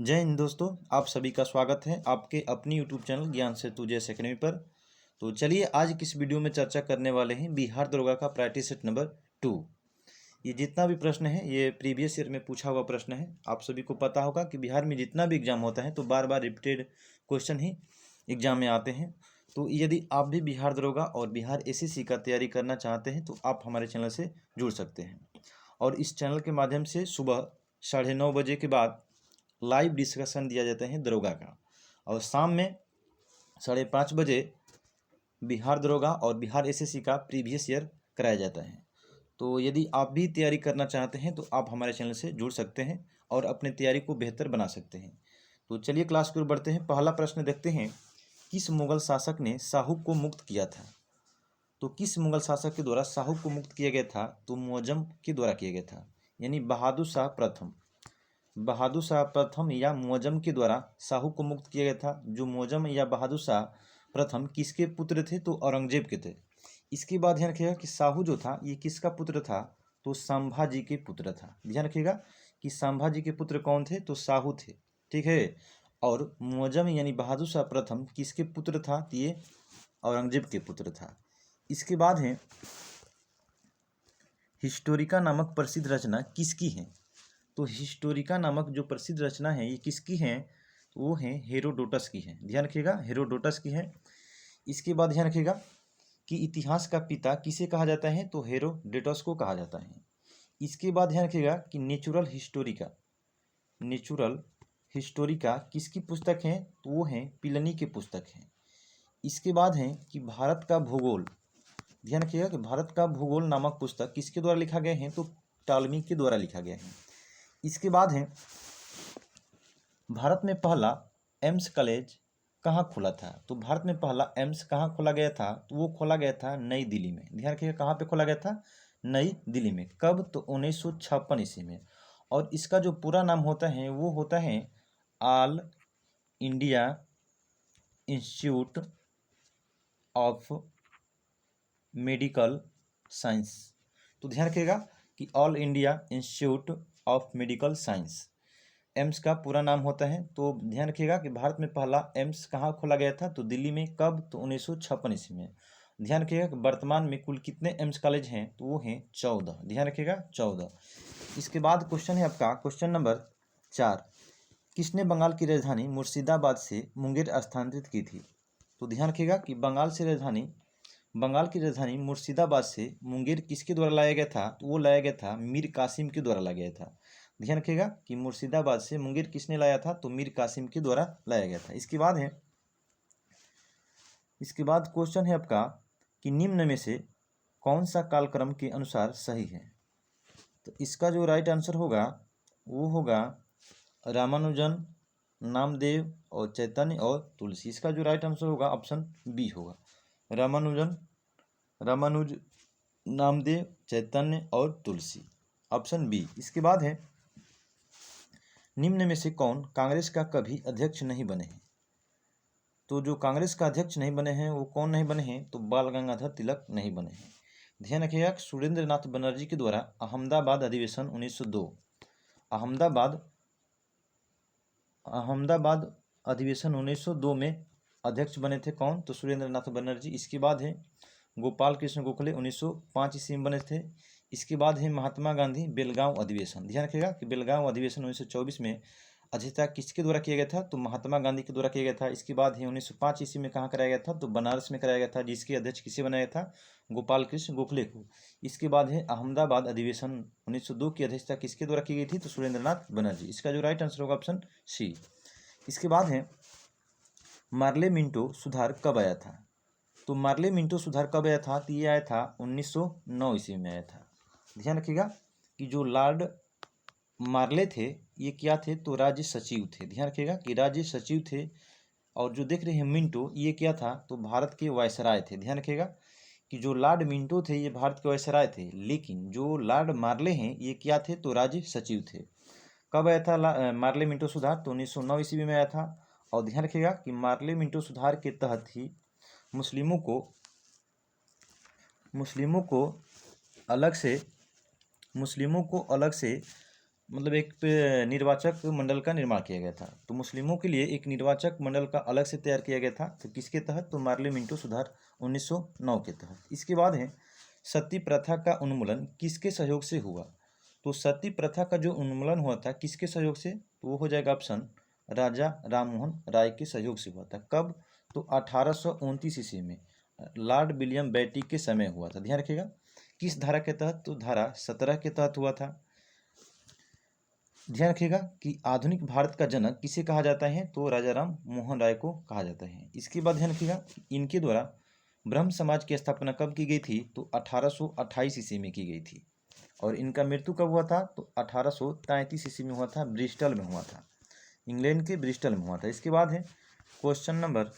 जय हिंद दोस्तों, आप सभी का स्वागत है आपके अपनी यूट्यूब चैनल ज्ञान सेतु जैस अकेडमी पर। तो चलिए आज की इस वीडियो में चर्चा करने वाले हैं बिहार दरोगा का प्रैक्टिस सेट नंबर 2। ये जितना भी प्रश्न है ये प्रीवियस ईयर में पूछा हुआ प्रश्न है। आप सभी को पता होगा कि बिहार में जितना भी एग्जाम होता है तो बार बार रिपीटेड क्वेश्चन ही एग्जाम में आते हैं। तो यदि आप भी बिहार दरोगा और बिहार एसएससी का तैयारी करना चाहते हैं तो आप हमारे चैनल से जुड़ सकते हैं। और इस चैनल के माध्यम से सुबह 9:30 बजे के बाद लाइव डिस्कशन दिया जाता है दरोगा का, और शाम में 5:30 बजे बिहार दरोगा और बिहार एसएससी का प्रीवियस ईयर कराया जाता है। तो यदि आप भी तैयारी करना चाहते हैं तो आप हमारे चैनल से जुड़ सकते हैं और अपने तैयारी को बेहतर बना सकते हैं। तो चलिए क्लास की ओर बढ़ते हैं। पहला प्रश्न देखते हैं, किस मुगल शासक ने साहू को मुक्त किया था? तो किस मुगल शासक के द्वारा साहू को मुक्त किया गया था? तो मुअज्जम के द्वारा किया गया था, यानी बहादुर शाह प्रथम। बहादुर शाह प्रथम या मुअज्जम के द्वारा साहू को मुक्त किया गया था। जो मुअज्जम या बहादुर शाह प्रथम किसके पुत्र थे? तो औरंगजेब के थे। इसके बाद ध्यान रखिएगा कि साहू जो था ये किसका पुत्र था? तो संभाजी के पुत्र था। ध्यान रखिएगा कि संभाजी के पुत्र कौन थे? तो साहू थे। ठीक है। और मुअज्जम यानी बहादुर शाह प्रथम किसके पुत्र था? तो ये औरंगजेब के पुत्र था। इसके बाद है, हिस्टोरिका नामक प्रसिद्ध रचना किसकी है? तो हिस्टोरिका नामक जो प्रसिद्ध रचना है ये किसकी है? तो वो है हेरोडोटस की है। ध्यान रखिएगा हेरोडोटस की है। इसके बाद ध्यान रखिएगा कि इतिहास का पिता किसे कहा जाता है? तो हेरोडोटस को कहा जाता है। इसके बाद ध्यान रखिएगा कि नेचुरल हिस्टोरिका किसकी पुस्तक है? तो वो है प्लिनी की पुस्तक है। इसके बाद है कि भारत का भूगोल। ध्यान रखिएगा कि भारत का भूगोल नामक पुस्तक किसके द्वारा लिखा गया है? तो टॉलमी के द्वारा लिखा गया है। इसके बाद है, भारत में पहला एम्स कॉलेज कहाँ खुला था? तो भारत में पहला एम्स कहाँ खोला गया था? तो वो खोला गया था नई दिल्ली में। ध्यान रखिएगा कहाँ पे खोला गया था? नई दिल्ली में। कब? तो 1956 ईस्वी में। और इसका जो पूरा नाम होता है वो होता है all India institute of medical science. तो ध्यान रखिएगा कि all India institute of medical science AIIMS का पूरा नाम होता है। तो ध्यान रखिएगा कि भारत में पहला एम्स कहाँ खोला गया था? तो दिल्ली में। कब? तो 1956 ईस्वी में। ध्यान रखिएगा कि वर्तमान में कुल कितने एम्स कॉलेज हैं? तो वो हैं 14। ध्यान रखिएगा 14। इसके बाद क्वेश्चन है आपका क्वेश्चन नंबर 4, किसने बंगाल की राजधानी मुर्शिदाबाद से मुंगेर स्थानांतरित की थी? तो ध्यान रखिएगा कि बंगाल की राजधानी मुर्शिदाबाद से मुंगेर किसके द्वारा लाया गया था? तो वो लाया गया था मीर कासिम के द्वारा लाया गया था। ध्यान रखिएगा कि मुर्शिदाबाद से मुंगेर किसने लाया था? तो मीर कासिम के द्वारा लाया गया था। इसके बाद क्वेश्चन है आपका कि निम्न में से कौन सा कालक्रम के अनुसार सही है? तो इसका जो राइट आंसर होगा वो होगा रामानुजन, नामदेव और चैतन्य और तुलसी। इसका जो राइट आंसर होगा ऑप्शन बी होगा। रामानुज, नामदेव, चैतन्य और तुलसी, ऑप्शन बी। इसके बाद है, निम्न में से कौन कांग्रेस का कभी अध्यक्ष नहीं बने हैं? तो जो कांग्रेस का अध्यक्ष नहीं बने हैं वो कौन नहीं बने हैं? तो बाल गंगाधर तिलक नहीं बने हैं। ध्यान रखिएगा सुरेंद्र नाथ बनर्जी के द्वारा अहमदाबाद अधिवेशन 1902 अहमदाबाद अधिवेशन 1902 में अध्यक्ष बने थे। कौन? तो सुरेंद्र नाथ बनर्जी। इसके बाद है गोपाल कृष्ण गोखले 1905 ईस्वी में बने थे। इसके बाद है महात्मा गांधी बेलगांव अधिवेशन। ध्यान रखिएगा कि बेलगांव अधिवेशन 1924 में अध्यक्षता किसके द्वारा किया गया था? तो महात्मा गांधी के द्वारा किया गया था। इसके बाद है 1905 ईस्वी में कहाँ कराया गया था? तो बनारस में कराया गया था, जिसके अध्यक्ष किसे बनाया था? गोपाल कृष्ण गोखले को। इसके बाद है अहमदाबाद अधिवेशन 1902 की अध्यक्षता किसके द्वारा की गई थी? तो सुरेंद्र नाथ बनर्जी। इसका जो राइट आंसर होगा ऑप्शन सी। इसके बाद है, मार्ले मिंटो सुधार कब आया था? तो मार्ले मिंटो सुधार कब आया था? तो ये आया था 1909 ईस्वी में आया था। ध्यान रखिएगा कि जो लॉर्ड मार्ले थे ये क्या थे? तो राज्य सचिव थे। ध्यान रखिएगा कि राज्य सचिव थे। और जो देख रहे हैं मिंटो ये क्या था? तो भारत के वायसराय थे। ध्यान रखिएगा कि जो लॉर्ड मिंटो थे ये भारत के वायसराय थे, लेकिन जो लॉर्ड मार्ले हैं ये क्या थे? तो राज्य सचिव थे। कब आया था मार्ले मिंटो सुधार? तो 1909 ईस्वी में आया था। और ध्यान रखिएगा कि मार्ले मिंटो सुधार के तहत ही मुस्लिमों को अलग से मतलब एक निर्वाचक मंडल का निर्माण किया गया था। तो मुस्लिमों के लिए एक निर्वाचक मंडल का अलग से तैयार किया गया था। तो किसके तहत? तो पार्लियामेंटो सुधार 1909 के तहत। इसके बाद है सती प्रथा का उन्मूलन किसके सहयोग से हुआ? तो सती प्रथा का जो उन्मूलन हुआ था किसके सहयोग से? तो वो हो जाएगा ऑप्शन राजा राममोहन राय के सहयोग से हुआ था। कब? तो 1829 ईस्वी में लॉर्ड विलियम बेटी के समय हुआ था। ध्यान रखिएगा किस धारा के तहत? तो धारा 17 के तहत हुआ था। ध्यान रखिएगा कि आधुनिक भारत का जनक किसे कहा जाता है? तो राजा राम मोहन राय को कहा जाता है। इसके बाद ध्यान रखिएगा इनके द्वारा ब्रह्म समाज की स्थापना कब की गई थी? तो 1828 ईस्वी में की गई थी। और इनका मृत्यु कब हुआ था? तो 1833 ईस्वी में हुआ था, ब्रिस्टल में हुआ था, इंग्लैंड के ब्रिस्टल में हुआ था। इसके बाद है क्वेश्चन नंबर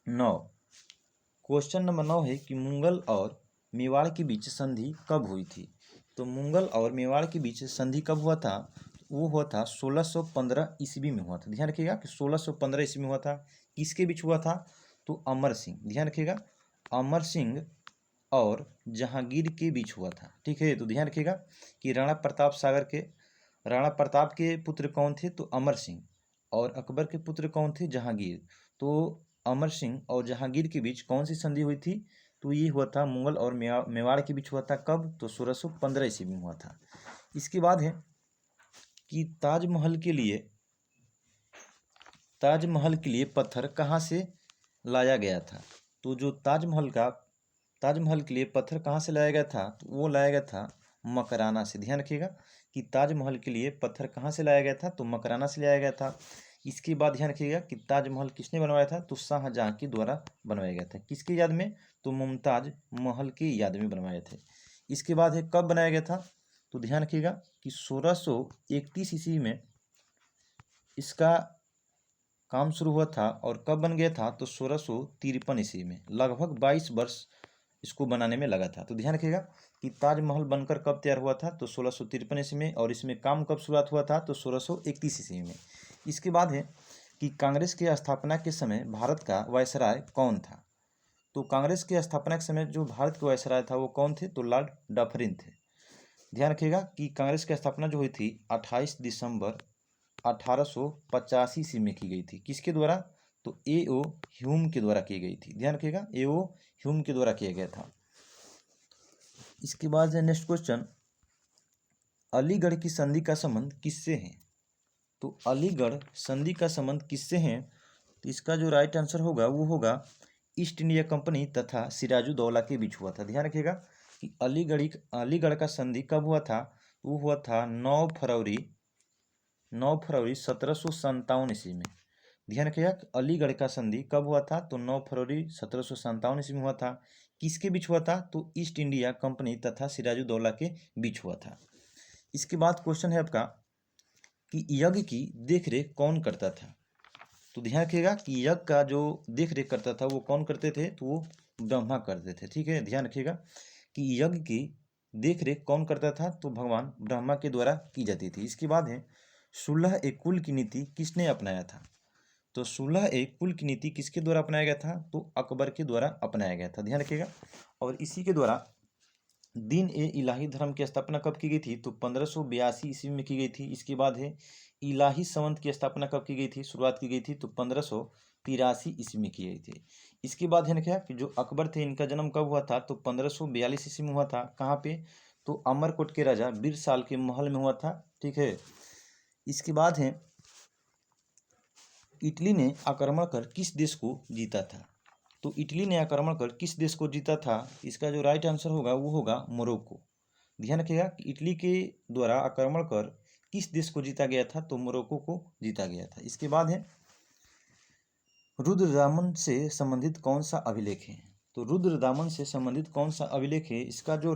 9। क्वेश्चन नंबर 9 है कि मुगल और मेवाड़ के बीच संधि कब हुई थी? तो मुगल और मेवाड़ के बीच संधि कब हुआ था? वो हुआ था 1615 ईस्वी में हुआ था। ध्यान रखिएगा कि 1615 ईस्वी में हुआ था। किसके बीच हुआ था? तो अमर सिंह, ध्यान रखिएगा, अमर सिंह और जहांगीर के बीच हुआ था। ठीक है, तो ध्यान रखिएगा कि राणा प्रताप के पुत्र कौन थे? तो अमर सिंह। और अकबर के पुत्र कौन थे? जहांगीर। तो अमर सिंह और जहांगीर के बीच कौन सी संधि हुई थी? तो ये हुआ था मुगल और मेवाड़ के बीच हुआ था। कब? तो 1615 ईस्वी में हुआ था। इसके बाद है कि ताजमहल के लिए पत्थर कहाँ से लाया गया था? तो जो ताजमहल के लिए पत्थर कहाँ से लाया गया था? तो वो लाया गया था मकराना से। ध्यान रखिएगा कि ताजमहल के लिए पत्थर कहाँ से लाया गया था? तो मकराना से लाया गया था। इसके बाद ध्यान रखिएगा कि ताजमहल किसने बनवाया था? तो शाहजहां के द्वारा बनवाया गया था। किसकी याद में? तो मुमताज महल की याद में बनवाए थे। इसके बाद है कब बनाया गया था? तो ध्यान रखिएगा कि 1631 ईस्वी में इसका काम शुरू हुआ था। और कब बन गया था? तो 1653 ईस्वी में। लगभग 22 वर्ष इसको बनाने में लगा था। तो ध्यान रखिएगा कि ताजमहल बनकर कब तैयार हुआ था? तो 1653 ईस्वी में। और इसमें काम कब शुरुआत हुआ था? तो 1631 ईस्वी में। इसके बाद है कि कांग्रेस की स्थापना के समय भारत का वायसराय कौन था? तो कांग्रेस की स्थापना के समय जो भारत के वायसराय था वो कौन थे? तो लॉर्ड डफरिन थे। ध्यान रखिएगा कि कांग्रेस की स्थापना जो हुई थी 28 दिसंबर 1885 ईस्वी में की गई थी। किसके द्वारा? तो ए.ओ. ह्यूम के द्वारा की गई थी। ध्यान रखिएगा ए.ओ. ह्यूम के द्वारा किया गया था। इसके बाद है नेक्स्ट क्वेश्चन, अलीगढ़ की संधि का संबंध किससे है? तो अलीगढ़ संधि का संबंध किससे है? तो इसका जो राइट आंसर होगा वो होगा ईस्ट इंडिया कंपनी तथा सिराजुद्दौला के बीच हुआ था। ध्यान रखिएगा कि अलीगढ़ का संधि कब हुआ था? वो हुआ था 9 फरवरी 1757 ईस्वी में। ध्यान रखिएगा अलीगढ़ का संधि कब हुआ था? तो 9 फरवरी 1757 ईस्वी में हुआ था। किसके बीच हुआ था? तो ईस्ट इंडिया कंपनी तथा सिराजुद्दौला के बीच हुआ था। इसके बाद क्वेश्चन है आपका कि यज्ञ की देखरेख कौन करता था? तो ध्यान रखिएगा कि यज्ञ का जो देखरेख करता था वो कौन करते थे? तो वो ब्रह्मा करते थे। ठीक है, ध्यान रखिएगा कि यज्ञ की देखरेख कौन करता था? तो भगवान ब्रह्मा के द्वारा की जाती थी। इसके बाद है 16 कुल की नीति किसने अपनाया था? तो 16 कुल की नीति किसके द्वारा अपनाया गया था? तो अकबर के द्वारा अपनाया गया था। ध्यान रखिएगा। और इसी के द्वारा दीन-ए-इलाही धर्म की स्थापना कब की गई थी? तो 1582 ईस्वी में की गई थी। इसके बाद है इलाही संवत की स्थापना कब की गई थी? शुरुआत की गई थी तो 1583 ईस्वी में की गई थी। इसके बाद है ना क्या कि जो अकबर थे इनका जन्म कब हुआ था? तो 1542 ईस्वी में हुआ था। कहाँ पे? तो अमरकोट के राजा बीरसाल के महल में हुआ था। ठीक है। इसके बाद है इटली ने आक्रमण कर किस देश को जीता था? तो इटली ने आक्रमण कर किस देश को जीता था? इसका जो राइट आंसर होगा वो होगा मोरक्को। ध्यान रखिएगा कि इटली के द्वारा आक्रमण कर किस देश को जीता गया था? तो मोरक्को को जीता गया था। इसके बाद है रुद्रदामन से संबंधित कौन सा अभिलेख है? तो रुद्रदामन से संबंधित कौन सा अभिलेख है? इसका जो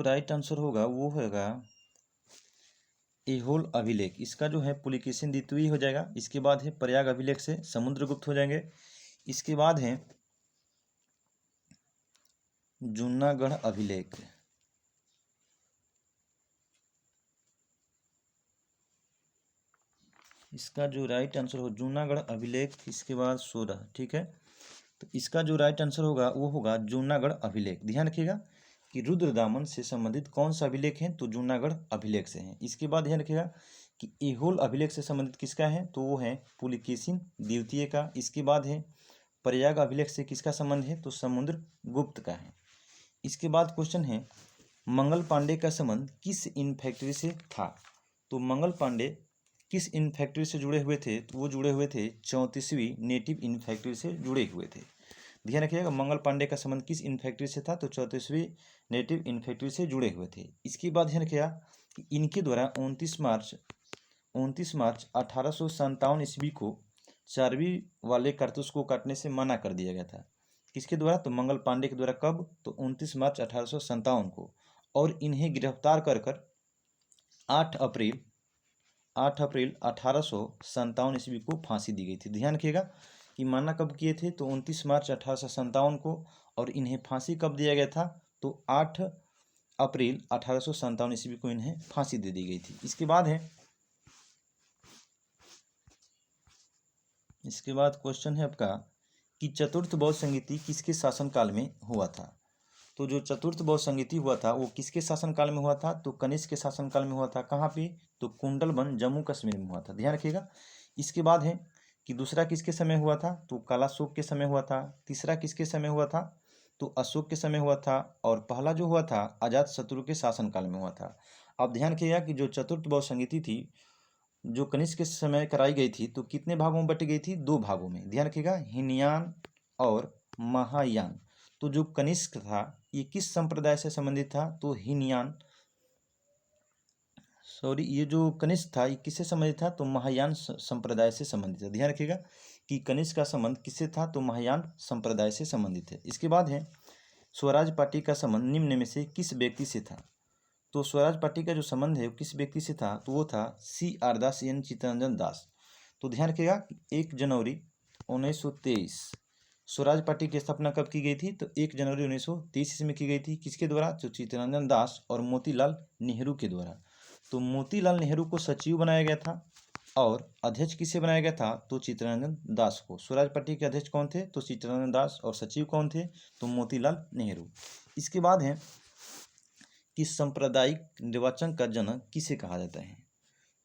राइट आंसर होगा वो होगा ऐहोल अभिलेख। इसका जो है पुलिकेशिन द्वितीय हो जाएगा। इसके बाद है प्रयाग अभिलेख से समुद्रगुप्त हो जाएंगे। इसके बाद है जूनागढ़ अभिलेख। इसका जो राइट आंसर हो जूनागढ़ अभिलेख। इसके बाद 16। ठीक है, तो इसका जो राइट आंसर होगा वो होगा जूनागढ़ अभिलेख। ध्यान रखिएगा कि रुद्रदामन से संबंधित कौन सा अभिलेख है, तो जूनागढ़ अभिलेख से है। इसके बाद ध्यान रखिएगा कि ऐहोल अभिलेख से संबंधित किसका है, तो वो है पुलकेशिन द्वितीय का। इसके बाद है प्रयाग अभिलेख से किसका संबंध है, तो समुद्रगुप्त का है। इसके बाद क्वेश्चन है मंगल पांडे का संबंध किस इन फैक्ट्री से था, तो मंगल पांडे किस इन फैक्ट्री से जुड़े हुए थे, तो वो जुड़े हुए थे 34वीं नेटिव इन फैक्ट्री से जुड़े हुए थे। ध्यान रखिएगा मंगल पांडे का संबंध किस इन फैक्ट्री से था, तो 34वीं नेटिव इन फैक्ट्री से जुड़े हुए थे। इसके बाद ध्यान रखिएगा कि इनके द्वारा 29 मार्च 1857 ईस्वी को चर्बी वाले कारतूस को काटने से मना कर दिया गया था। किसके द्वारा, तो मंगल पांडे के द्वारा। कब, तो 29 मार्च 1857 को। और इन्हें गिरफ्तार कर 8 अप्रैल 1857 ईस्वी को फांसी दी गई थी। ध्यान रखिएगा कि माना कब किए थे, तो 29 मार्च 1857 को, और इन्हें फांसी कब दिया गया था, तो 8 अप्रैल 1857 ईस्वी को इन्हें फांसी दे दी गई थी। इसके बाद क्वेश्चन है आपका कि चतुर्थ बौद्ध संगीति किसके शासनकाल में हुआ था। तो जो चतुर्थ बौद्ध संगीति हुआ था वो किसके शासनकाल में हुआ था, तो कनिष्क के शासनकाल में हुआ था। कहाँ पे, तो कुंडलबन जम्मू कश्मीर में हुआ था। ध्यान रखिएगा। इसके बाद है कि दूसरा किसके समय हुआ था, तो कालाशोक के समय हुआ था। तीसरा किसके समय हुआ था, तो अशोक के समय हुआ था। और पहला जो हुआ था अजातशत्रु के शासनकाल में हुआ था। अब ध्यान रखिएगा कि जो चतुर्थ बौद्ध संगीति थी जो कनिष्क के समय कराई गई थी, तो कितने भागों में बटी गई थी, 2 भागों में। ध्यान रखिएगा हीनयान और महायान। तो जो कनिष्क था ये किस संप्रदाय से संबंधित था, तो ये जो कनिष्क था ये किससे संबंधित था, तो महायान संप्रदाय से संबंधित है। ध्यान रखिएगा कि कनिष्क का संबंध किससे था, तो महायान संप्रदाय से संबंधित है। इसके बाद है स्वराज पार्टी का संबंध निम्न में से किस व्यक्ति से था। तो स्वराज पार्टी का जो संबंध है वो किस व्यक्ति से था, तो वो था C.R. दास यानी चित्तरंजन दास। तो ध्यान रखिएगा 1 जनवरी 1923 स्वराज पार्टी की स्थापना कब की गई थी, तो 1 जनवरी 1923 ईस्वी में की गई थी। किसके द्वारा, तो चित्तरंजन दास और मोतीलाल नेहरू के द्वारा। तो मोतीलाल नेहरू को सचिव बनाया गया था और अध्यक्ष किसे बनाया गया था, तो चित्तरंजन दास को। स्वराज पार्टी के अध्यक्ष कौन थे, तो चित्तरंजन दास, और सचिव कौन थे, तो मोतीलाल नेहरू। इसके बाद है कि सांप्रदायिक निर्वाचन का जनक किसे कहा जाता है।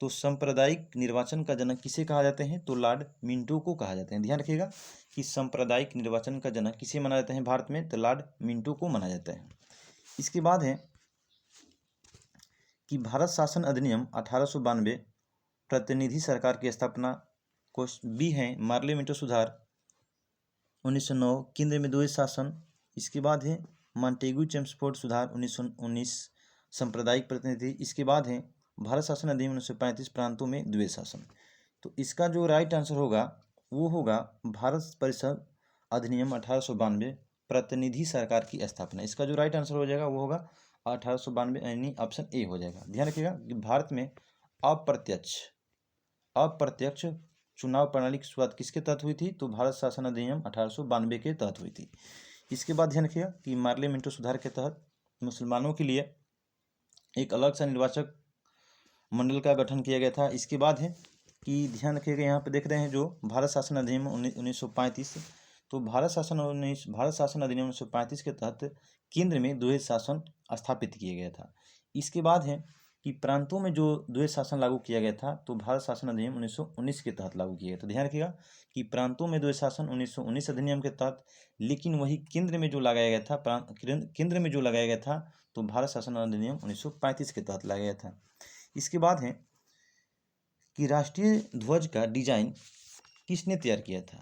तो सांप्रदायिक निर्वाचन का जनक किसे कहा जाते हैं, तो लॉर्ड मिंटो को कहा जाते हैं। ध्यान रखिएगा कि सांप्रदायिक निर्वाचन का जनक किसे माना जाता है भारत में, तो लॉर्ड मिंटो को माना जाता है। इसके बाद है कि भारत शासन अधिनियम 1892 प्रतिनिधि सरकार की स्थापना। क्वेश्चन बी है मार्ले मिंटो सुधार 1909 केंद्र में द्वैध शासन। इसके बाद है मॉन्टेग्यू चेम्सफोर्ड सुधार 1919 सांप्रदायिक प्रतिनिधि। इसके बाद है भारत शासन अधिनियम 1935 प्रांतों में द्वैध शासन। तो इसका जो राइट आंसर होगा वो होगा भारत परिषद अधिनियम 1892 प्रतिनिधि सरकार की स्थापना। इसका जो राइट आंसर हो जाएगा वो होगा 1892 यानी ऑप्शन ए हो जाएगा। ध्यान रखिएगा कि भारत में अप्रत्यक्ष चुनाव प्रणाली की शुरुआत किसके तहत हुई थी, तो भारत शासन अधिनियम 1892 के तहत हुई थी। इसके बाद ध्यान रखिएगा कि मार्ले मिंटो सुधार के तहत मुसलमानों के लिए एक अलग सा निर्वाचक मंडल का गठन किया गया था। इसके बाद है कि ध्यान रखिएगा यहाँ पे देख रहे हैं जो भारत शासन अधिनियम 1935, तो भारत शासन अधिनियम 1935 के तहत केंद्र में द्वैध शासन स्थापित किया गया था। इसके बाद है कि प्रांतों में जो द्वैध शासन लागू किया गया था, तो भारत शासन अधिनियम 1919 के तहत लागू किया गया। तो ध्यान रखिएगा कि प्रांतों में द्वैध शासन 1919 अधिनियम के तहत, लेकिन वही केंद्र में जो लगाया गया था तो भारत शासन अधिनियम 1935 के तहत लगाया गया था। इसके बाद है कि राष्ट्रीय ध्वज का डिजाइन किसने तैयार किया था।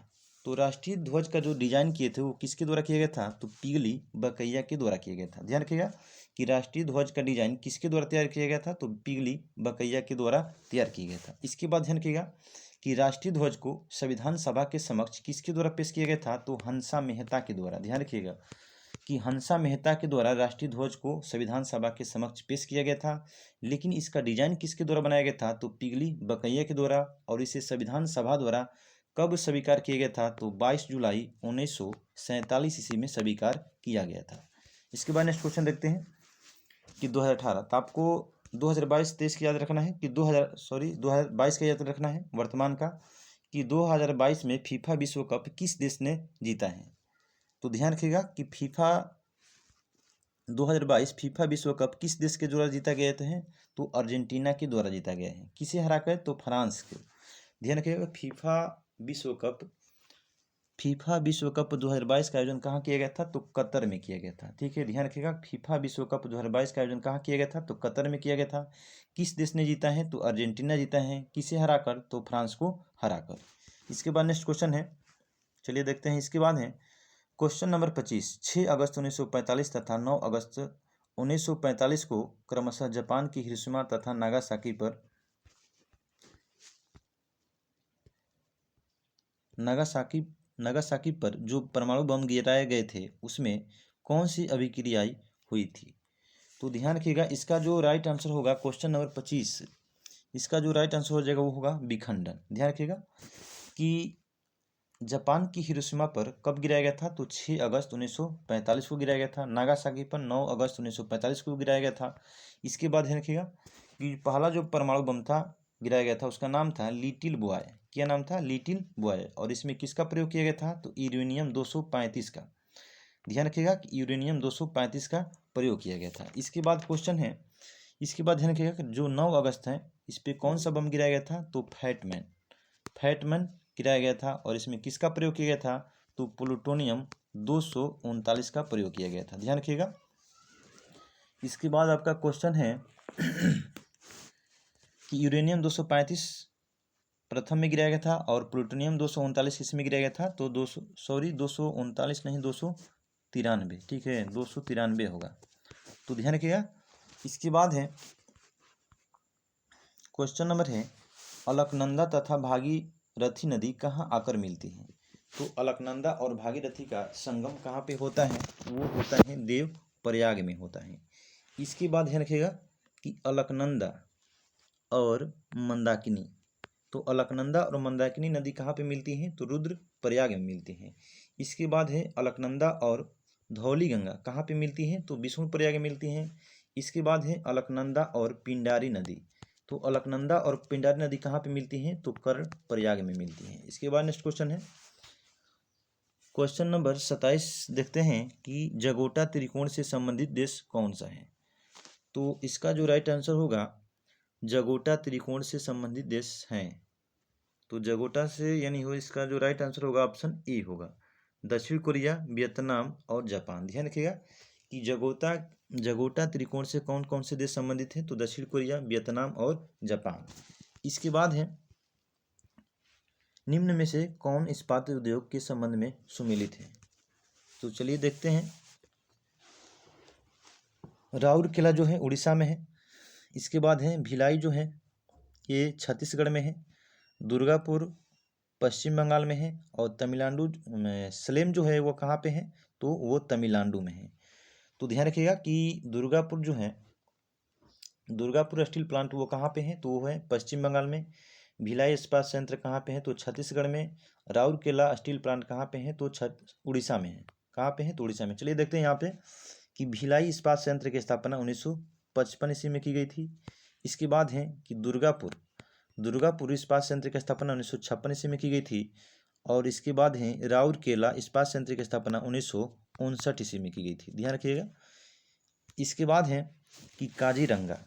तो राष्ट्रीय ध्वज का जो डिजाइन किए थे वो किसके द्वारा किया गया था, तो पिगली बकैया के द्वारा किया गया था। ध्यान रखिएगा कि राष्ट्रीय ध्वज का डिजाइन किसके द्वारा तैयार किया गया था, तो पिगली बकैया के द्वारा तैयार किया गया था। इसके बाद ध्यान रखिएगा कि राष्ट्रीय ध्वज को संविधान सभा के समक्ष किसके द्वारा पेश किया गया था, तो हंसा मेहता के द्वारा। ध्यान रखिएगा कि हंसा मेहता के द्वारा राष्ट्रीय ध्वज को संविधान सभा के समक्ष पेश किया गया था, लेकिन इसका डिजाइन किसके द्वारा बनाया गया था, तो पिगली बकैया के द्वारा। और इसे संविधान सभा द्वारा कब स्वीकार किया गया था, तो 22 जुलाई 1947 ईस्वी में स्वीकार किया गया था। इसके बाद नेक्स्ट क्वेश्चन देखते हैं कि 2018, तो आपको 2022-23 का याद रखना है कि 2022 का याद रखना है वर्तमान का, कि 2022 में फीफा विश्व कप किस देश ने जीता है। तो ध्यान रखिएगा कि फीफा 2022 फीफा विश्व कप किस देश के द्वारा जीता गया है? तो अर्जेंटीना के द्वारा जीता गया है। किसे हराकर? तो फ्रांस के। ध्यान रखिएगा, फीफा विश्व कप 2022 का आयोजन कहाँ किया गया था? तो कतर में किया गया था। ठीक है, ध्यान रखिएगा, फीफा विश्व कप 2022 का आयोजन कहाँ किया गया था? तो कतर में किया गया था। किस देश ने जीता है? तो अर्जेंटीना जीता है। किसे हराकर? तो फ्रांस को हराकर। इसके बाद नेक्स्ट क्वेश्चन है, चलिए देखते हैं। इसके बाद है क्वेश्चन नंबर 25। 6 अगस्त 1945 तथा 9 अगस्त 1945 को क्रमशः जापान की हिरोशिमा तथा नागासाकी पर जो परमाणु बम गिराए गए थे उसमें कौन सी अभिक्रियाएं हुई थी? तो ध्यान रखिएगा, इसका जो राइट आंसर होगा क्वेश्चन नंबर 25, इसका जो राइट आंसर हो जाएगा वो होगा विखंडन। ध्यान रखिएगा कि जापान की हिरोशिमा पर कब गिराया गया था? तो 6 अगस्त 1945 को गिराया गया था। नागासाकी पर 9 अगस्त 1945 को गिराया गया था। इसके बाद ध्यान रखिएगा कि पहला जो परमाणु बम था गिराया गया था उसका नाम था लिटिल बॉय। क्या नाम था? Little boy. और इसमें किसका प्रयोग किया गया था? तो यूरेनियम 235 का। ध्यान रखिएगा कि यूरेनियम 235 का प्रयोग किया गया था। इसके बाद क्वेश्चन है, इसके बाद ध्यान रखिएगा कि जो 9 अगस्त है इस पर कौन सा बम गिराया गया था? तो फैटमैन गिराया गया था। और इसमें किसका प्रयोग किया गया था? तो प्लूटोनियम 239 का प्रयोग किया गया था। ध्यान रखिएगा। इसके बाद आपका क्वेश्चन है कि यूरेनियम 235 प्रथम में गिराया गया था और प्लूटोनियम 239 किस में गिराया गया था? तो 239 नहीं, 293। ठीक है, 293 होगा। तो ध्यान रखिएगा। इसके बाद है क्वेश्चन नंबर है, अलकनंदा तथा भागीरथी नदी कहाँ आकर मिलती है? तो अलकनंदा और भागीरथी का संगम कहाँ पे होता है? वो होता है देव प्रयाग में होता है। इसके बाद ध्यान रखिएगा कि अलकनंदा और मंदाकिनी, तो अलकनंदा और मंदाकिनी नदी कहाँ पे मिलती हैं? तो रुद्र प्रयाग में मिलती हैं। इसके बाद है अलकनंदा और धौली गंगा कहाँ पे मिलती हैं? तो विष्णु प्रयाग में मिलती हैं। इसके बाद है अलकनंदा और पिंडारी नदी, तो अलकनंदा और पिंडारी नदी कहाँ पे मिलती हैं? तो कर्ण प्रयाग में मिलती हैं। इसके बाद नेक्स्ट क्वेश्चन है क्वेश्चन नंबर 27। देखते हैं कि जगोटा त्रिकोण से संबंधित देश कौन सा है? तो इसका जो राइट आंसर होगा, जगोटा त्रिकोण से संबंधित देश हैं। तो जगोटा से यानी हो, इसका जो राइट आंसर होगा ऑप्शन ए होगा, दक्षिण कोरिया, वियतनाम और जापान। ध्यान रखिएगा कि जगोटा त्रिकोण से कौन कौन से देश संबंधित हैं? तो दक्षिण कोरिया, वियतनाम और जापान। इसके बाद है निम्न में से कौन इस्पात उद्योग के संबंध में सुमेलित है? तो चलिए देखते हैं। राउरकेला जो है उड़ीसा में है। इसके बाद है भिलाई जो है ये छत्तीसगढ़ में है। दुर्गापुर पश्चिम बंगाल में है। और तमिलनाडु में सलेम जो है वो कहाँ पे है? तो वो तमिलनाडु में है। तो ध्यान रखिएगा कि दुर्गापुर जो है, दुर्गापुर स्टील प्लांट वो कहाँ पे है? तो वो है पश्चिम बंगाल में। भिलाई इस्पात संयंत्र कहाँ पे है? तो छत्तीसगढ़ में। राउरकेला स्टील प्लांट कहाँ पे है? तो उड़ीसा में है। कहाँ पे है? तो उड़ीसा में। चलिए देखते हैं यहाँ पे कि भिलाई इस्पात संयंत्र की स्थापना 1955 ईस्वी में की गई थी। इसके बाद है कि दुर्गापुर इस्पात संयंत्र की स्थापना 1956 ईस्वी में की गई थी। और इसके बाद है राउरकेला इस्पात संयंत्र की स्थापना 1959 ईस्वी में की गई थी। ध्यान रखिएगा। इसके बाद है कि काजीरंगा,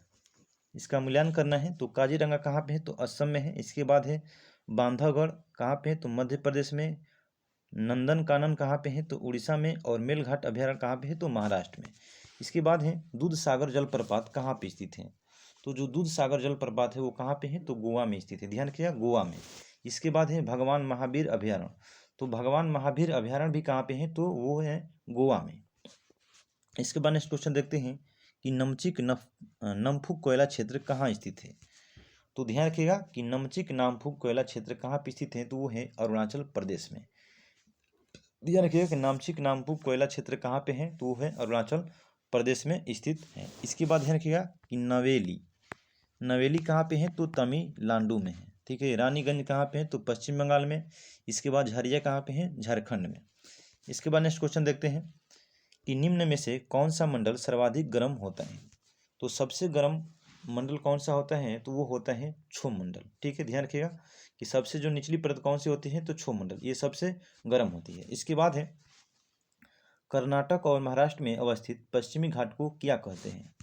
इसका मूल्यांकन करना है। तो काजीरंगा कहाँ पे है? तो असम में है। इसके बाद है बांधवगढ़ कहाँ पे है? तो मध्य प्रदेश में। नंदनकानन कहाँ पे है? तो उड़ीसा में। और मेलघाट अभयारण्य कहाँ पे है? तो महाराष्ट्र में। इसके बाद है दूध सागर जलप्रपात कहाँ पे स्थित है? तो जो दूध सागर जलप्रपात है वो कहाँ पे है? तो गोवा में स्थित है। ध्यान रखिएगा, गोवा में। इसके बाद है भगवान महावीर अभयारण्य, तो भगवान महावीर अभयारण्य भी कहाँ पे है? तो वो है गोवा में। इसके बाद नेक्स्ट क्वेश्चन देखते हैं कि नमफुक कोयला क्षेत्र कहाँ स्थित है? तो ध्यान रखिएगा कि नामफुक कोयला क्षेत्र कहाँ पे स्थित है? तो वो है अरुणाचल प्रदेश में। ध्यान रखिएगा कि नामफुक कोयला क्षेत्र कहाँ पे है? तो वो है अरुणाचल प्रदेश में स्थित है। इसके बाद ध्यान रखिएगा कि नवेली कहाँ पे है? तो तमिलनाडु में है। ठीक है। रानीगंज कहाँ पे है? तो पश्चिम बंगाल में। इसके बाद झरिया कहाँ पे है? झारखंड में। इसके बाद नेक्स्ट क्वेश्चन देखते हैं कि निम्न में से कौन सा मंडल सर्वाधिक गर्म होता है? तो सबसे गर्म मंडल कौन सा होता है? तो वो होता है क्षोभ मंडल। ठीक है, ध्यान रखिएगा कि सबसे जो निचली परत कौन सी होती है? तो क्षोभ मंडल, ये सबसे गर्म होती है। इसके बाद है कर्नाटक और महाराष्ट्र में अवस्थित पश्चिमी घाट को क्या कहते हैं?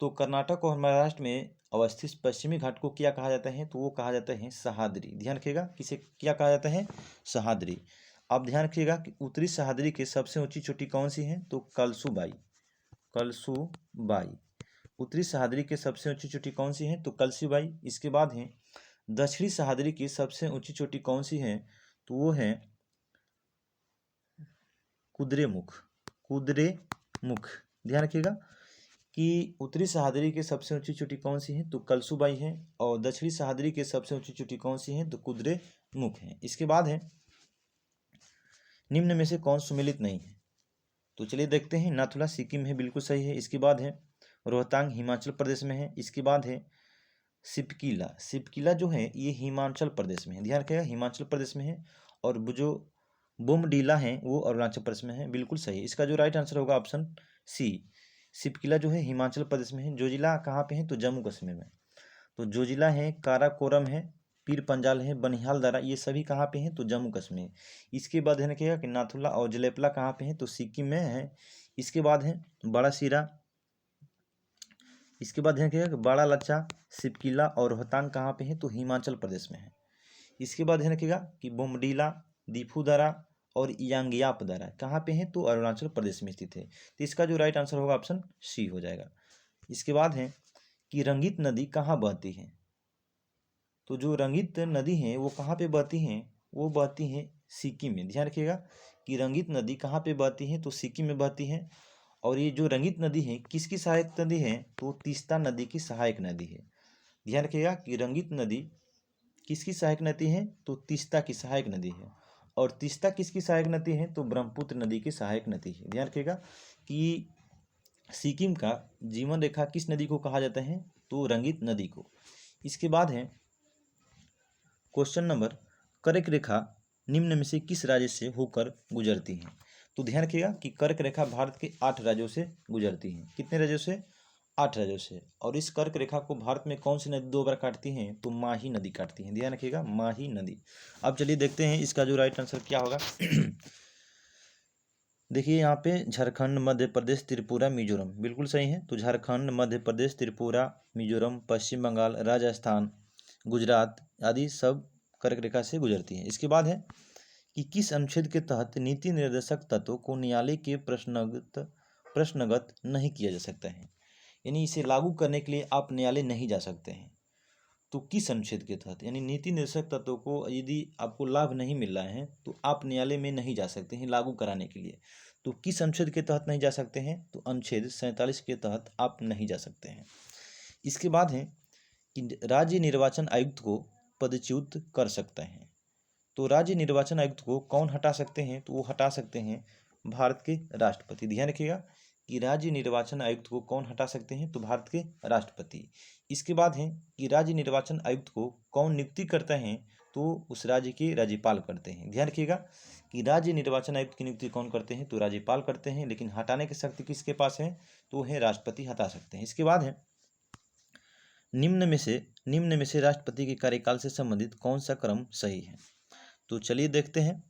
तो कर्नाटक और महाराष्ट्र में अवस्थित पश्चिमी घाट को क्या कहा जाता है? तो वो कहा जाता है सह्याद्री। ध्यान रखिएगा, किसे क्या कहा जाता है? सह्याद्री। आप ध्यान रखिएगा कि उत्तरी सह्याद्री की सबसे ऊंची चोटी कौन सी है? तो कलसुबाई। कलसुबाई उत्तरी सह्याद्री की सबसे ऊंची चोटी कौन सी है? तो कलसुबाई। इसके बाद है दक्षिणी सह्याद्री की सबसे ऊंची चोटी कौन सी है? तो वो है कुद्रेमुख। कुद्रेमुख। ध्यान रखिएगा कि उत्तरी सह्याद्री की सबसे ऊंची चोटी कौन सी है? तो कलसुबाई है। और दक्षिणी सह्याद्री की सबसे ऊंची चोटी कौन सी है? तो कुद्रेमुख है। इसके बाद है निम्न में से कौन सुमेलित नहीं है? तो चलिए देखते हैं। नाथुला सिक्किम है, बिल्कुल सही है। इसके बाद है रोहतांग हिमाचल प्रदेश में है। इसके बाद है सिपकिला। सिपकिला जो है ये हिमाचल प्रदेश में है। ध्यान रखिएगा, हिमाचल प्रदेश में है। और जो बोमडीला है वो अरुणाचल प्रदेश में है। बिल्कुल सही। इसका जो राइट आंसर होगा ऑप्शन सी, सिपकिला जो है हिमाचल प्रदेश में है। जोजिला कहाँ पे है? तो जम्मू कश्मीर में। तो जोजिला है, काराकोरम है, पीर पंजाल है, बनिहाल दर्रा, ये सभी कहाँ पे हैं? तो जम्मू कश्मीर। इसके बाद है क्या कि नाथुला और जलेपला कहाँ पे हैं? तो सिक्किम में है। इसके बाद है बड़ा सिरा। इसके बाद है क्या कि बड़ा लच्चा, सिपकिला और रोहतांग कहाँ पे हैं? तो हिमाचल प्रदेश में है। इसके बाद है क्या कि बोमडीला, दीफू दर्रा और यांगियाप दर्रा कहाँ पे हैं? तो अरुणाचल प्रदेश में स्थित है। तो इसका जो राइट आंसर होगा ऑप्शन सी हो जाएगा। इसके बाद है कि रंगित नदी कहाँ बहती है? तो जो रंगित नदी है वो कहाँ पे बहती हैं? वो बहती हैं सिक्किम में। ध्यान रखिएगा कि रंगित नदी कहाँ पे बहती है? तो सिक्किम में बहती है। और ये जो रंगित नदी है किसकी सहायक नदी है? तो तीस्ता नदी की सहायक नदी है। ध्यान रखिएगा कि रंगित नदी किसकी सहायक नदी है? तो तीस्ता की सहायक नदी है। और तीस्ता किसकी सहायक नदी है? तो ब्रह्मपुत्र नदी की सहायक नदी है। ध्यान रखिएगा कि सिक्किम का जीवन रेखा किस नदी को कहा जाता है? तो रंगित नदी को। इसके बाद है क्वेश्चन नंबर, कर्क रेखा निम्न में से किस राज्य से होकर गुजरती है? तो ध्यान रखिएगा कि कर्क रेखा भारत के 8 राज्यों से गुजरती है। कितने राज्यों से? 8 राज्यों से। और इस कर्क रेखा को भारत में कौन सी नदी 2 बार काटती हैं? तो माही नदी काटती है। ध्यान रखिएगा, माही नदी। अब चलिए देखते हैं इसका जो राइट आंसर क्या होगा। देखिए यहाँ पे झारखंड, मध्य प्रदेश, त्रिपुरा, मिजोरम, बिल्कुल सही है। तो झारखंड, मध्य प्रदेश, त्रिपुरा, मिजोरम, पश्चिम बंगाल, राजस्थान, गुजरात आदि सब कर्क रेखा से गुजरती हैं। इसके बाद है कि किस अनुच्छेद के तहत नीति निर्देशक तत्वों को न्यायालय के प्रश्नगत नहीं किया जा सकता है? यानी इसे लागू करने के लिए आप न्यायालय नहीं जा सकते हैं। तो किस अनुच्छेद के तहत? यानी नीति निर्देशक तत्वों को यदि आपको लाभ नहीं मिल रहा है तो आप न्यायालय में नहीं जा सकते हैं लागू कराने के लिए। तो किस अनुच्छेद के तहत नहीं जा सकते हैं? तो अनुच्छेद 47 के तहत आप नहीं जा सकते हैं। इसके बाद है कि राज्य निर्वाचन आयुक्त को पदच्युत कर सकता है। तो राज्य निर्वाचन आयुक्त को कौन हटा सकते हैं? तो वो हटा सकते हैं भारत के राष्ट्रपति। ध्यान रखिएगा कि राज्य निर्वाचन आयुक्त को कौन हटा सकते हैं? तो भारत के राष्ट्रपति। इसके बाद है कि राज्य निर्वाचन आयुक्त को कौन नियुक्ति करता है? तो उस राज्य के राज्यपाल करते हैं। ध्यान रखिएगा कि राज्य निर्वाचन आयुक्त की नियुक्ति कौन करते हैं? तो राज्यपाल करते हैं। लेकिन हटाने की शक्ति किसके पास है? तो है राष्ट्रपति हटा सकते हैं। इसके बाद है निम्न में से राष्ट्रपति के कार्यकाल से संबंधित कौन सा क्रम सही है? तो चलिए देखते हैं।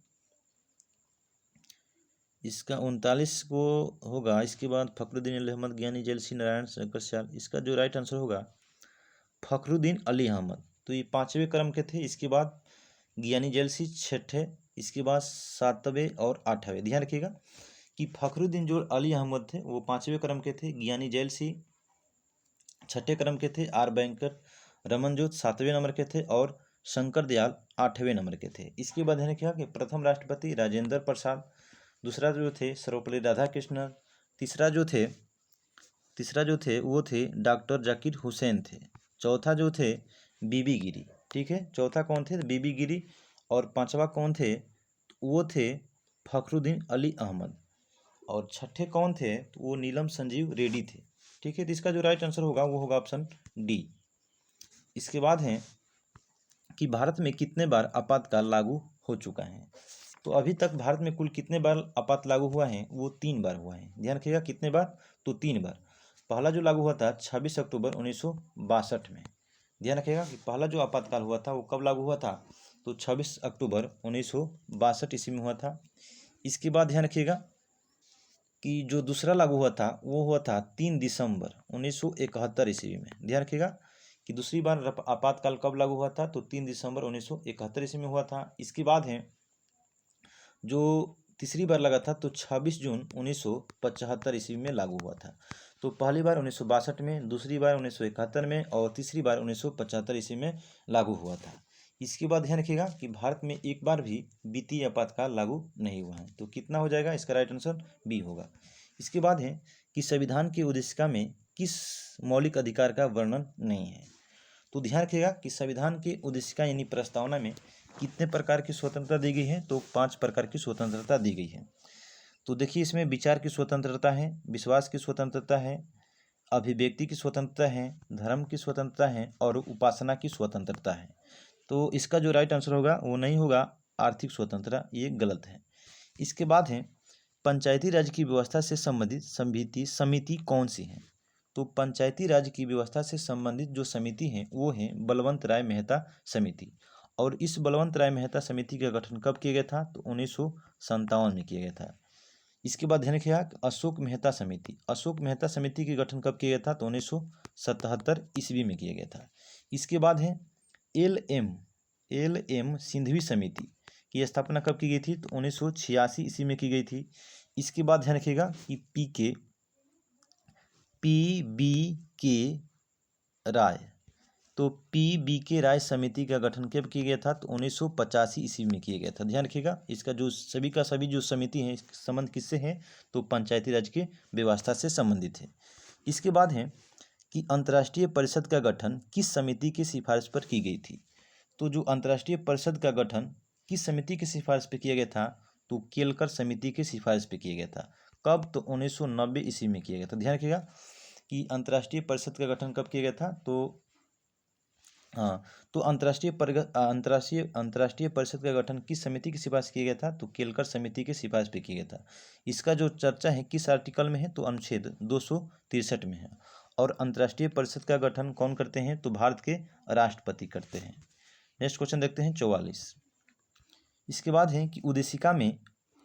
इसका 39 को होगा। इसके बाद फखरुद्दीन अहमद, ज्ञानी जैल सिंह, नारायण शंकर। इसका जो राइट आंसर होगा फखरुद्दीन अली अहमद। तो ये 5वें क्रम के थे। इसके बाद ज्ञानी जैल सिंह 6ठे, इसके बाद 7वें और 8वें। ध्यान रखिएगा कि फखरुद्दीन जो अली अहमद थे वो 5वें क्रम के थे, ज्ञानी जैल सिंह 6ठे क्रम के थे, आर वेंकट रमनजोत 7वें नंबर के थे और शंकर दयाल 8वें नंबर के थे। इसके बाद है क्या कि प्रथम राष्ट्रपति राजेंद्र प्रसाद, दूसरा जो थे सर्वपल्ली राधाकृष्णन, तीसरा जो थे वो थे डॉक्टर जाकिर हुसैन थे, चौथा जो थे बीबी गिरी। ठीक है, चौथा कौन थे? बीबी गिरी। और 5वां कौन थे? वो थे फखरुद्दीन अली अहमद। और 6ठे कौन थे? तो वो नीलम संजीव रेड्डी थे। ठीक है, तो इसका जो राइट आंसर होगा वो होगा ऑप्शन डी। इसके बाद है कि भारत में कितने बार आपातकाल लागू हो चुका है? तो अभी तक भारत में कुल कितने बार आपात लागू हुआ है? वो 3 बार हुआ है। ध्यान रखिएगा कितने बार? तो 3 बार। पहला जो लागू हुआ था 26 अक्टूबर 1962 में। ध्यान रखिएगा कि पहला जो आपातकाल हुआ था वो कब लागू हुआ था? तो 26 अक्टूबर 1962 ईस्वी में हुआ था। इसके बाद ध्यान रखिएगा कि जो दूसरा लागू हुआ था वो हुआ था 3 दिसंबर 1971 ईस्वी में। ध्यान रखिएगा कि दूसरी बार आपातकाल कब लागू हुआ था, तो 3 दिसंबर 1971 ईस्वी में हुआ था। इसके बाद है जो तीसरी बार लगा था तो 26 जून 1975 ईस्वी में लागू हुआ था। तो पहली बार 1962 में, दूसरी बार 1971 में और तीसरी बार 1975 ईस्वी में लागू हुआ था। इसके बाद ध्यान रखिएगा कि भारत में एक बार भी वित्तीय आपातकाल लागू नहीं हुआ है। तो कितना हो जाएगा, इसका राइट आंसर बी होगा। इसके बाद है कि संविधान की उद्देशिका में किस मौलिक अधिकार का वर्णन नहीं है। तो ध्यान रखिएगा कि संविधान की उद्देशिका यानी प्रस्तावना में कितने प्रकार की स्वतंत्रता दी गई है, तो 5 प्रकार की स्वतंत्रता दी गई है। तो देखिए इसमें विचार की स्वतंत्रता है, विश्वास की स्वतंत्रता है, अभिव्यक्ति की स्वतंत्रता है, धर्म की स्वतंत्रता है और उपासना की स्वतंत्रता है। तो इसका जो राइट आंसर होगा वो नहीं होगा आर्थिक स्वतंत्रता, ये गलत है। इसके बाद है पंचायती राज की व्यवस्था से संबंधित समिति कौन सी है। तो पंचायती राज की व्यवस्था से संबंधित जो समिति है वो है बलवंत राय मेहता समिति। और इस बलवंत राय मेहता समिति का गठन कब किया गया था, तो 1957 में किया गया था। इसके बाद ध्यान रखिएगा अशोक मेहता समिति के गठन कब किया गया था, तो 1977 ईस्वी में किया गया था। इसके बाद है एल एम सिंधवी समिति की स्थापना कब की गई थी, तो 1986 ईस्वी में की गई थी। इसके बाद ध्यान रखिएगा कि पी बी के राय समिति का गठन कब किया गया था, तो 1985 ईस्वी में किया गया था। ध्यान रखिएगा इसका जो सभी का सभी जो समिति है इसका संबंध किससे है, तो पंचायती राज की व्यवस्था से संबंधित है। इसके बाद है कि अंतर्राष्ट्रीय परिषद का गठन किस समिति की सिफारिश पर की गई थी। तो जो अंतर्राष्ट्रीय परिषद का गठन किस समिति की सिफारिश पर किया गया था, तो केलकर समिति की सिफारिश पर किया गया था। कब, तो 1990 ईस्वी में किया गया था। ध्यान रखिएगा कि अंतर्राष्ट्रीय परिषद का गठन कब किया गया था, तो हाँ, तो अंतर्राष्ट्रीय परिषद का गठन किस समिति की सिफारिश किया गया था, तो केलकर समिति की सिफारिश पे किया गया था। इसका जो चर्चा है किस आर्टिकल में है, तो अनुच्छेद 263 में है। और अंतर्राष्ट्रीय परिषद का गठन कौन करते हैं, तो भारत के राष्ट्रपति करते हैं। नेक्स्ट क्वेश्चन देखते हैं 44। इसके बाद है कि उद्देशिका में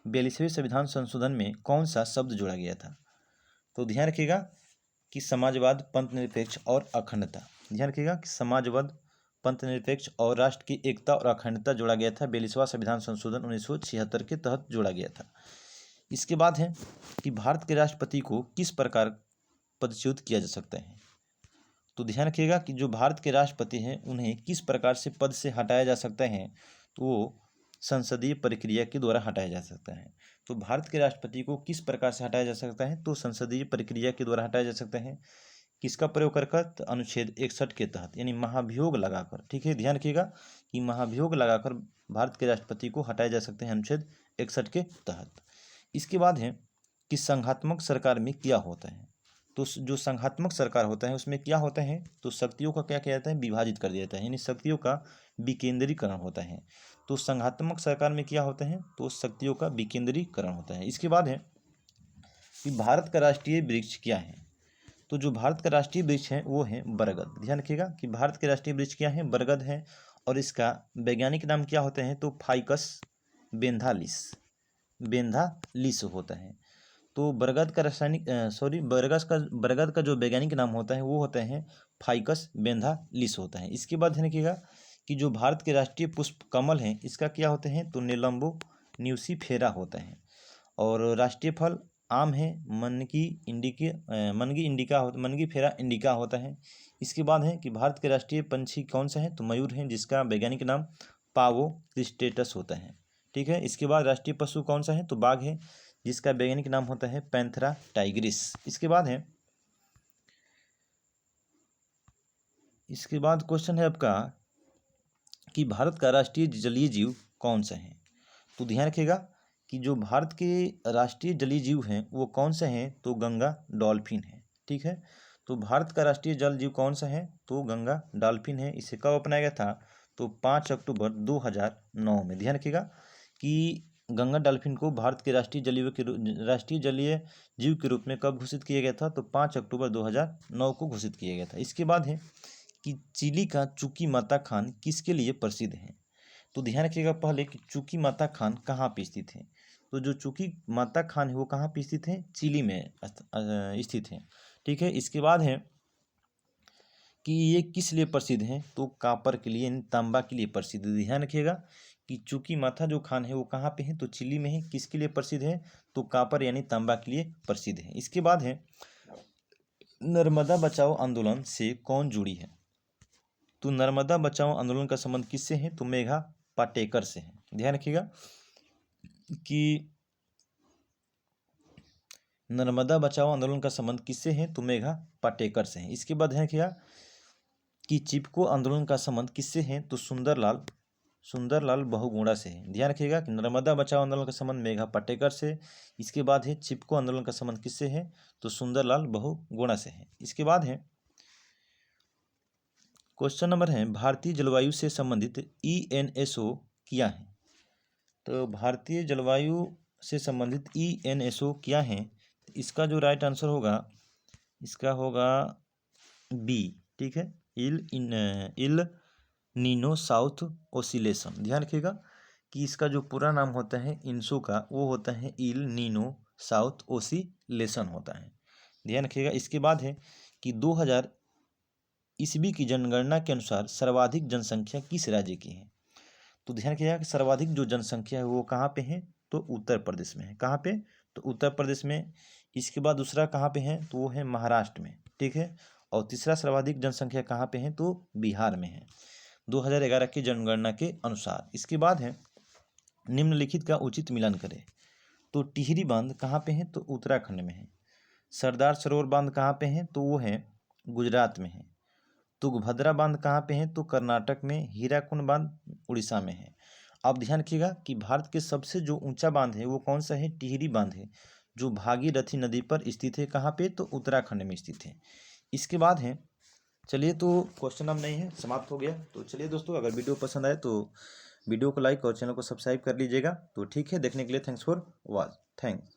42वें संविधान संशोधन में कौन सा शब्द जोड़ा गया था। तो ध्यान रखिएगा कि समाजवाद, पंथ निरपेक्ष और अखंडता। ध्यान रखिएगा कि समाजवाद, पंथ निरपेक्ष और राष्ट्र की एकता और अखंडता जोड़ा गया था। 42वां संविधान संशोधन 1976 के तहत जोड़ा गया था। इसके बाद है कि भारत के राष्ट्रपति को किस प्रकार पदच्युत किया जा सकता है। तो ध्यान रखिएगा कि जो भारत के राष्ट्रपति हैं उन्हें किस प्रकार से पद से हटाया जा सकता है, तो वो संसदीय प्रक्रिया के द्वारा हटाया जा सकता है। तो भारत के राष्ट्रपति को किस प्रकार से हटाया जा सकता है, तो संसदीय प्रक्रिया के द्वारा हटाया जा सकता है। किसका प्रयोग कर, तो अनुच्छेद 61 के तहत, यानी महाभियोग लगाकर। ठीक है, ध्यान रखिएगा कि महाभियोग लगाकर भारत के राष्ट्रपति को हटाया जा सकते हैं अनुच्छेद 61 के तहत। इसके बाद है कि संघात्मक सरकार में क्या होता है। तो जो संघात्मक सरकार होता है उसमें क्या होता है, तो शक्तियों का क्या किया जाता है, विभाजित कर दिया जाता है, यानी शक्तियों का विकेंद्रीकरण होता है। तो संघात्मक सरकार में क्या होता है, तो शक्तियों का विकेंद्रीकरण होता है। इसके बाद है कि भारत का राष्ट्रीय वृक्ष क्या है। तो जो भारत का राष्ट्रीय वृक्ष है वो है बरगद। ध्यान रखिएगा कि भारत के राष्ट्रीय वृक्ष क्या है, बरगद है। और इसका वैज्ञानिक नाम क्या होते हैं, तो फाइकस बेंथालिस होता है। तो बरगद का बरगद का जो वैज्ञानिक नाम होता है वो होता है फाइकस बेंथालिस होता है। इसके बाद ध्यान रखिएगा कि जो भारत के राष्ट्रीय पुष्प कमल हैं इसका क्या होते हैं, तो निलंबो न्यूसीफेरा होता है। और राष्ट्रीय फल आम है, मनगी फेरा इंडिका होता है। इसके बाद है कि भारत के राष्ट्रीय पंछी कौन सा है, तो मयूर है, जिसका वैज्ञानिक नाम पावो क्रिस्टेटस होता है। ठीक है, इसके बाद राष्ट्रीय पशु कौन सा है, तो बाघ है, जिसका वैज्ञानिक नाम होता है पैंथेरा टाइग्रिस। इसके बाद क्वेश्चन है आपका कि भारत का राष्ट्रीय जलीय जीव कौन सा है। तो ध्यान रखिएगा कि जो भारत के राष्ट्रीय जलीय जीव हैं वो कौन से हैं, तो गंगा डॉल्फिन है। ठीक है, तो भारत का राष्ट्रीय जल जीव कौन सा है, तो गंगा डॉल्फिन है। इसे कब अपनाया गया था, तो 5 अक्टूबर 2009 में। ध्यान रखिएगा कि गंगा डॉल्फिन को भारत के राष्ट्रीय जलीय जीव के रूप में कब घोषित किया गया था, तो 5 अक्टूबर 2009 को घोषित किया गया था। इसके बाद है कि चिली का चुकी माता खान किसके लिए प्रसिद्ध है। तो ध्यान रखिएगा पहले कि चुकी माता खान कहाँ पे स्थित है। तो जो चूकी माता खान है वो कहाँ पे स्थित है, चिली में स्थित है। ठीक है, इसके बाद है कि ये किस लिए प्रसिद्ध है, तो कापर के लिए, यानी तांबा के लिए प्रसिद्ध। ध्यान रखिएगा कि चूकी माता जो खान है वो कहाँ पे है, तो चिली में है। किसके लिए प्रसिद्ध है, तो कापर यानी तांबा के लिए प्रसिद्ध है। इसके बाद है नर्मदा बचाओ आंदोलन से कौन जुड़ी है, तो नर्मदा बचाओ आंदोलन का संबंध किससे है, तो मेघा पाटेकर से है। ध्यान रखिएगा कि नर्मदा बचाओ आंदोलन का संबंध किससे है, तो मेघा पाटेकर से है। इसके बाद है क्या कि चिपको आंदोलन का संबंध किससे है, तो सुंदरलाल बहुगुणा से है। ध्यान रखिएगा कि नर्मदा बचाओ आंदोलन का संबंध मेघा पाटेकर से। इसके बाद है चिपको आंदोलन का संबंध किससे है, तो सुंदरलाल बहुगुणा से है। इसके बाद है क्वेश्चन नंबर है भारतीय जलवायु से संबंधित ENSO क्या है, तो भारतीय जलवायु से संबंधित ENSO क्या है, इसका जो राइट आंसर होगा इसका होगा बी। ठीक है, इल नीनो साउथ ओसिलेशन। ध्यान रखिएगा कि इसका जो पूरा नाम होता है इंसो का, वो होता है इल नीनो साउथ ओसिलेशन होता है। ध्यान रखिएगा। इसके बाद है कि 2000 ईस्वी की जनगणना के अनुसार सर्वाधिक जनसंख्या किस राज्य की है, तो ध्यान रखिएगा कि सर्वाधिक जो जनसंख्या है वो कहाँ पे है, तो उत्तर प्रदेश में है। कहाँ पे, तो उत्तर प्रदेश में। इसके बाद दूसरा कहाँ पे है, तो वो है महाराष्ट्र में। ठीक है, और तीसरा सर्वाधिक जनसंख्या कहाँ पे है, तो बिहार में है 2011 की जनगणना के अनुसार। इसके बाद है निम्नलिखित का उचित मिलान करें, तो टिहरी बांध कहाँ पे है, तो उत्तराखंड में है। सरदार सरोवर बांध कहाँ पे है, तो वो है गुजरात में है। तुंगभद्रा बांध कहाँ पे है, तो कर्नाटक में। हीराकुंड बांध उड़ीसा में है। अब ध्यान रखिएगा कि भारत के सबसे जो ऊंचा बांध है वो कौन सा है, टिहरी बांध है, जो भागीरथी नदी पर स्थित है। कहाँ पे, तो उत्तराखंड में स्थित है। इसके बाद है, चलिए तो क्वेश्चन अब नहीं है, समाप्त हो गया। तो चलिए दोस्तों, अगर वीडियो पसंद आए तो वीडियो को लाइक और चैनल को सब्सक्राइब कर लीजिएगा। तो ठीक है, देखने के लिए थैंक्स फॉर वॉच। थैंक्स।